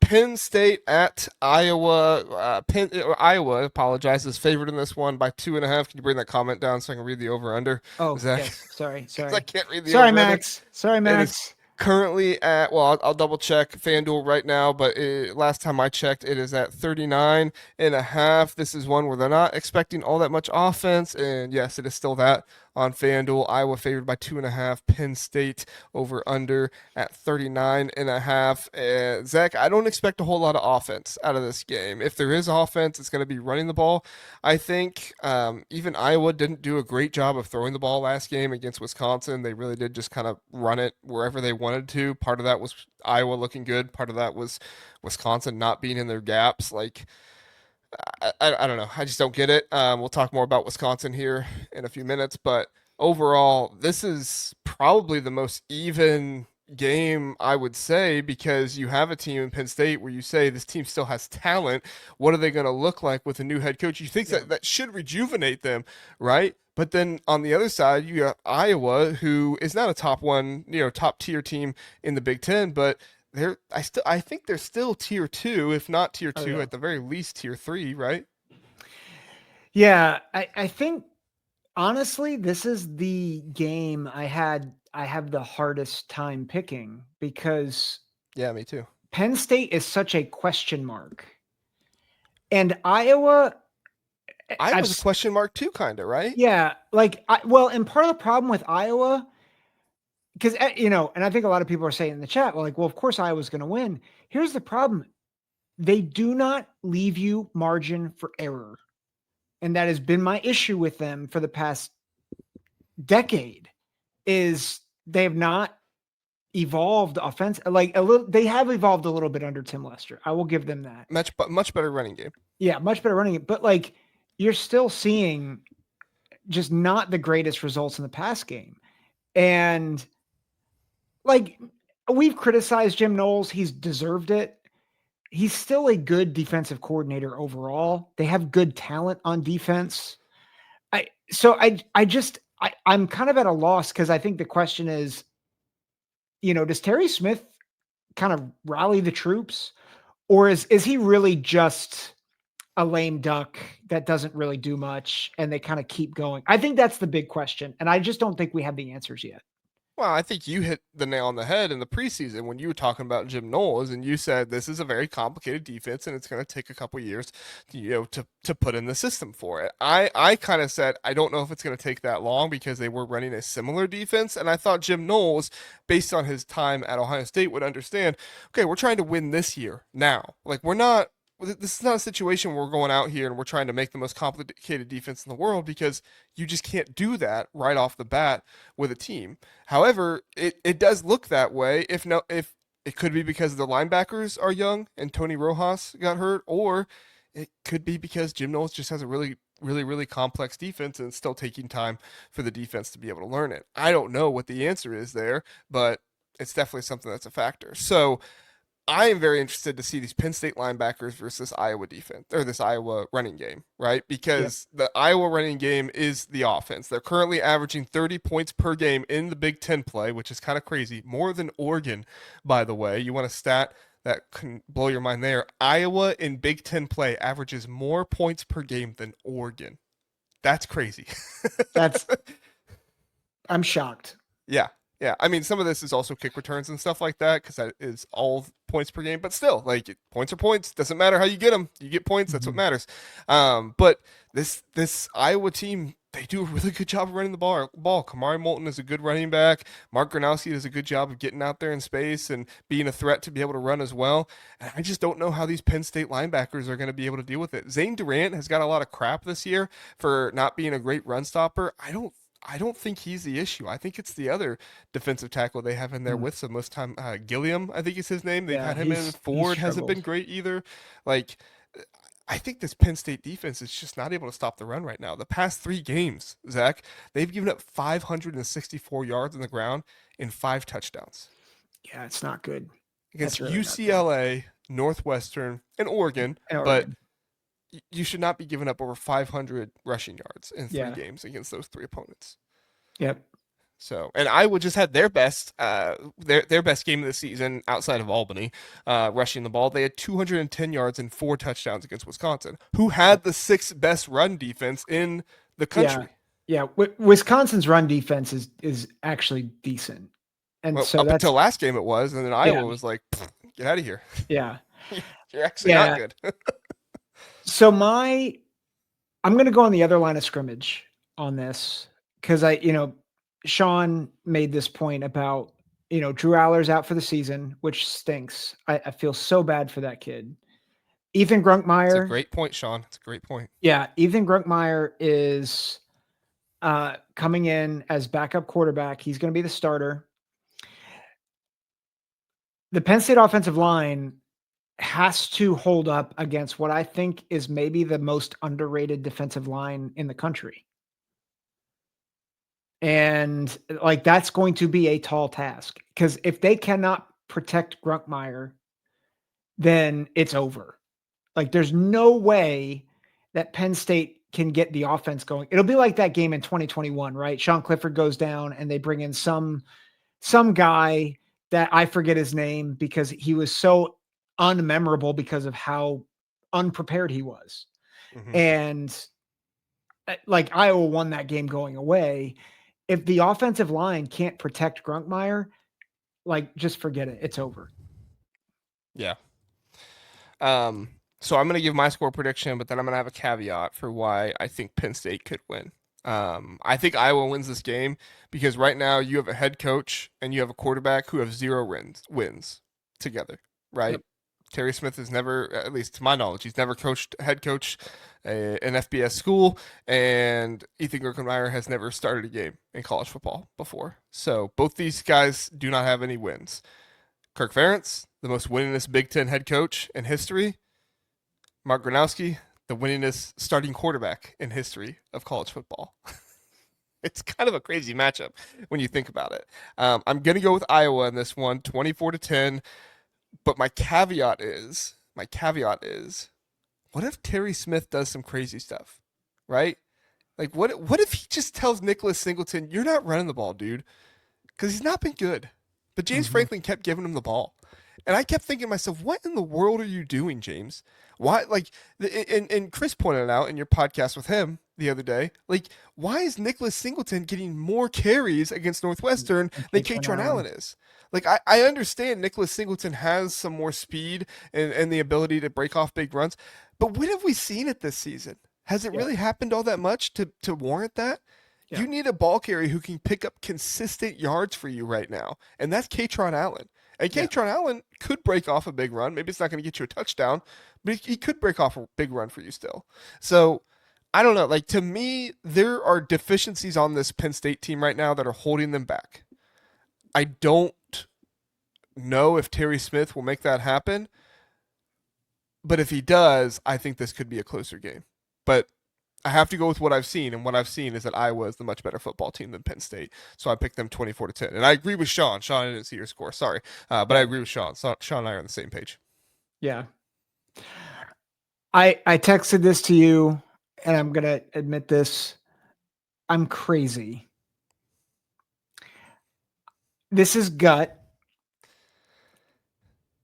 Penn State at Iowa. Iowa, apologizes, favored in this one by 2.5. Can you bring that comment down so I can read the over under, Oh, Zach? yes. Sorry. Because I Sorry. can't read the Sorry, over under. Max. Sorry, It is Max. currently at, well, I'll double check FanDuel right now, but last time I checked, it is at 39.5. This is one where they're not expecting all that much offense. And yes, it is still that on FanDuel. Iowa favored by 2.5. Penn State over under at 39.5. Zach, I don't expect a whole lot of offense out of this game. If there is offense, it's going to be running the ball. I think even Iowa didn't do a great job of throwing the ball last game against Wisconsin. They really did just kind of run it wherever they wanted to. Part of that was Iowa looking good. Part of that was Wisconsin not being in their gaps. Like, I don't know. I just don't get it. We'll talk more about Wisconsin here in a few minutes, but overall, this is probably the most even game, I would say, because you have a team in Penn State where you say this team still has talent. What are they going to look like with a new head coach? You think Yeah. that should rejuvenate them, right? But then on the other side, you got Iowa, who is not a top one, top tier team in the Big Ten, but I think they're still tier two, if not tier Oh, two, yeah. at the very least tier three, right? Yeah. I think, honestly, this is the game I have the hardest time picking because Yeah, me too. Penn State is such a question mark. And Iowa, I I've was a question mark too, kind of, right? yeah, like well, and part of the problem with Iowa, because and I think a lot of people are saying in the chat, well, of course Iowa's going to win. Here's the problem: they do not leave you margin for error, and that has been my issue with them for the past decade. Is they have not evolved offense like a little. They have evolved a little bit under Tim Lester. I will give them that. Much better running game. Yeah, much better running it, but like you're still seeing just not the greatest results in the pass game. And like we've criticized Jim Knowles, he's deserved it. He's still a good defensive coordinator overall. They have good talent on defense. I'm kind of at a loss because I think the question is, does Terry Smith kind of rally the troops, or is he really just a lame duck that doesn't really do much and they kind of keep going? I think that's the big question, and I just don't think we have the answers yet. Well, I think you hit the nail on the head in the preseason when you were talking about Jim Knowles, and you said this is a very complicated defense, and it's going to take a couple years, to put in the system for it. I kind of said I don't know if it's going to take that long because they were running a similar defense, and I thought Jim Knowles, based on his time at Ohio State, would understand. Okay, we're trying to win this year now. Like we're not. This is not a situation where we're going out here and we're trying to make the most complicated defense in the world because you just can't do that right off the bat with a team. However, it does look that way. If it could be because the linebackers are young and Tony Rojas got hurt, or it could be because Jim Knowles just has a really complex defense and it's still taking time for the defense to be able to learn it. I don't know what the answer is there, but it's definitely something that's a factor. So I am very interested to see these Penn State linebackers versus Iowa defense or this Iowa running game, right? Yep. Because the Iowa running game is the offense. They're currently averaging 30 points per game in the Big Ten play, which is kind of crazy. More than Oregon, by the way. You want a stat that can blow your mind there. Iowa in Big Ten play averages more points per game than Oregon. That's crazy. That's I'm shocked. Yeah. Yeah. I mean, some of this is also kick returns and stuff like that because that is all points per game. But still, like points are points. Doesn't matter how you get them. You get points. That's what Mhm. matters. But this Iowa team, they do a really good job of running the ball. Kamari Moulton is a good running back. Mark Gronowski does a good job of getting out there in space and being a threat to be able to run as well. And I just don't know how these Penn State linebackers are going to be able to deal with it. Zane Durant has got a lot of crap this year for not being a great run stopper. I don't think he's the issue. I think it's the other defensive tackle they have in there Mm. with some most time. Gilliam, I think is his name. They've Yeah, had him in. he Ford hasn't been struggles. great either. Like, I think this Penn State defense is just not able to stop the run right now. The past 3 games, Zach, they've given up 564 yards on the ground in 5 touchdowns Yeah, it's not good. against That's really not good. UCLA, Northwestern, and Oregon. And But Oregon. you should not be giving up over 500 rushing yards in three Yeah. games against those three opponents. Yep. So, and Iowa just had their best their best game of the season outside of Albany, rushing the ball. They had 210 yards and 4 touchdowns against Wisconsin, who had the sixth best run defense in the Yeah. country. Yeah. Wisconsin's run defense is actually decent. And Well, so up that's, until last game it was, and then Iowa was like, "Get out of here! yeah. You're actually not good." So I'm going to go on the other line of scrimmage on this because Sean made this point about, Drew Allar's out for the season, which stinks. I feel so bad for that kid. Ethan It's a Grunkemeyer. great point, Sean. It's a great point. Yeah. Ethan Grunkemeyer is coming in as backup quarterback. He's going to be the starter. The Penn State offensive line has to hold up against what I think is maybe the most underrated defensive line in the country. And like, that's going to be a tall task because if they cannot protect Grunkemeyer, then it's over. Like, there's no way that Penn State can get the offense going. It'll be like that game in 2021, right? Sean Clifford goes down and they bring in some guy that I forget his name because he was so unmemorable because of how unprepared he was. Mm-hmm. And like, Iowa won that game going away. If the offensive line can't protect Grunkemeyer, like, just forget it. It's over. Yeah. So I'm going to give my score prediction, but then I'm going to have a caveat for why I think Penn State could win. I think Iowa wins this game because right now you have a head coach and you have a quarterback who have 0 wins together, right? Yep. Terry Smith has never, at least to my knowledge, he's never head coached an FBS school, and Ethan Grunkemeyer has never started a game in college football before. So both these guys do not have any wins. Kirk Ferentz, the most winningest Big Ten head coach in history. Mark Gronowski, the winningest starting quarterback in history of college football. It's kind of a crazy matchup when you think about it. I'm going to go with Iowa in this one, 24-10. But my caveat is, what if Terry Smith does some crazy stuff, right? Like, what if he just tells Nicholas Singleton, "You're not running the ball, dude," because he's not been good. But James Franklin kept giving him the ball. And I kept thinking to myself, what in the world are you doing, James? Why, like, and Chris pointed out in your podcast with him the other day, like, why is Nicholas Singleton getting more carries against Northwestern than Katron Allen is? Like, I understand Nicholas Singleton has some more speed and the ability to break off big runs, but when have we seen it this season? Has it really happened all that much to warrant that? Yeah. You need a ball carrier who can pick up consistent yards for you right now, and that's Katron Allen. And Katron Allen could break off a big run. Maybe it's not going to get you a touchdown, but he could break off a big run for you still. So I don't know. Like, to me, there are deficiencies on this Penn State team right now that are holding them back. I don't know if Terry Smith will make that happen, but if he does, I think this could be a closer game. But I have to go with what I've seen, and what I've seen is that Iowa is the much better football team than Penn State. So I picked them 24-10. And I agree with Sean. Sean, I didn't see your score. Sorry. But I agree with Sean. Sean and I are on the same page. Yeah. I texted this to you, and I'm going to admit this. I'm crazy. This is gut.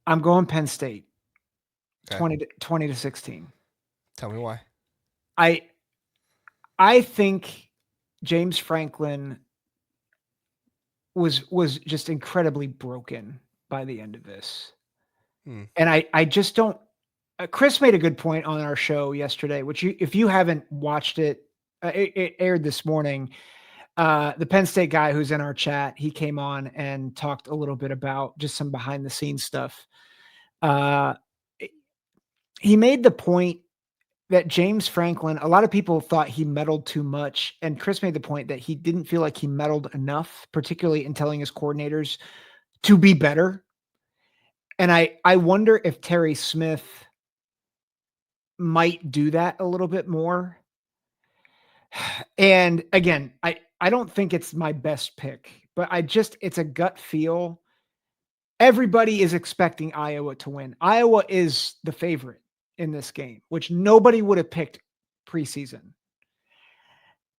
I'm going Penn State. Okay. 20-16. Tell me why. I think James Franklin was just incredibly broken by the end of this. And I just don't. Chris made a good point on our show yesterday, which if you haven't watched it, it aired this morning. The Penn State guy who's in our chat, he came on and talked a little bit about just some behind the scenes stuff. He made the point that James Franklin, a lot of people thought he meddled too much. And Chris made the point that he didn't feel like he meddled enough, particularly in telling his coordinators to be better. And I wonder if Terry Smith might do that a little bit more. And again, I don't think it's my best pick, but it's a gut feel. Everybody is expecting Iowa to win. Iowa is the favorite in this game, which nobody would have picked preseason.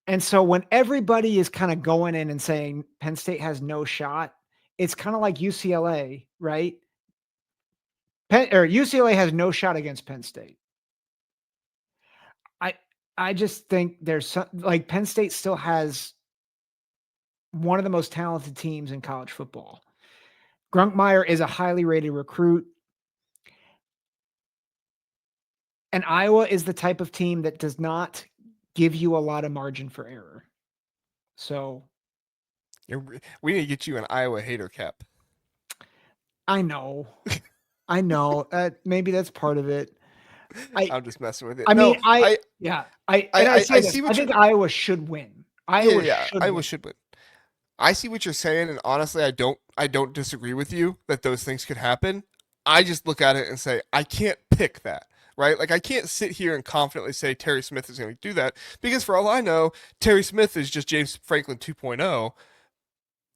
And so when everybody is kind of going in and saying Penn State has no shot, it's kind of like UCLA, right? UCLA has no shot against Penn State. I I just think there's some, like, Penn State still has one of the most talented teams in college football. Grunkemeyer is a highly rated recruit. And Iowa is the type of team that does not give you a lot of margin for error. So We need to get you an Iowa hater cap. I know. Maybe that's part of it. I'm just messing with it. I No, mean, I say this. see what I think Iowa should win. Iowa Iowa win. should win. I see what you're saying, and honestly, I don't disagree with you that those things could happen. I just look at it and say I can't pick that, right? Like I can't sit here and confidently say Terry Smith is going to do that because for all I know, Terry Smith is just James Franklin 2.0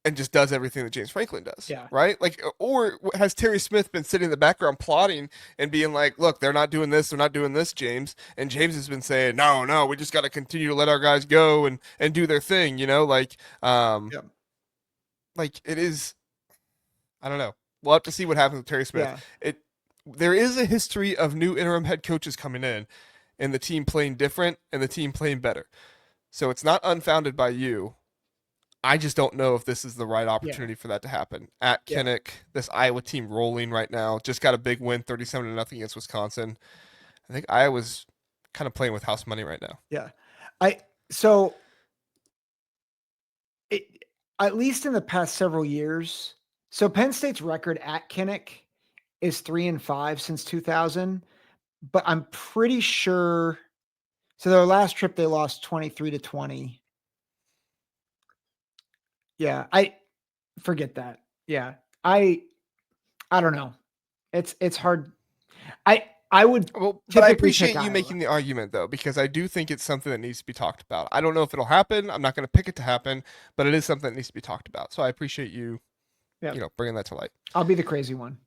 and just does everything that James Franklin does, Yeah. right? Like, or has Terry Smith been sitting in the background plotting and being like, "Look, they're not doing this, James," and James has been saying, "No, no, we just got to continue to let our guys go and do their thing," like, Yeah. like it is. I don't know. We'll have to see what happens with Terry Smith. Yeah. There is a history of new interim head coaches coming in, and the team playing different and the team playing better. So it's not unfounded by you. I just don't know if this is the right opportunity for that to happen. At Kinnick, this Iowa team rolling right now, just got a big win, 37-0 against Wisconsin. I think Iowa's kind of playing with house money right now. Yeah. At least in the past several years, so Penn State's record at Kinnick is 3-5 since 2000, but I'm pretty sure. So their last trip they lost 23-20. Yeah, I forget that. Yeah, I don't know. It's hard. I would. Well, but I typically appreciate pick you Iowa. making the argument though, because I do think it's something that needs to be talked about. I don't know if it'll happen. I'm not going to pick it to happen, but it is something that needs to be talked about. So I appreciate you, Yeah. bringing that to light. I'll be the crazy one.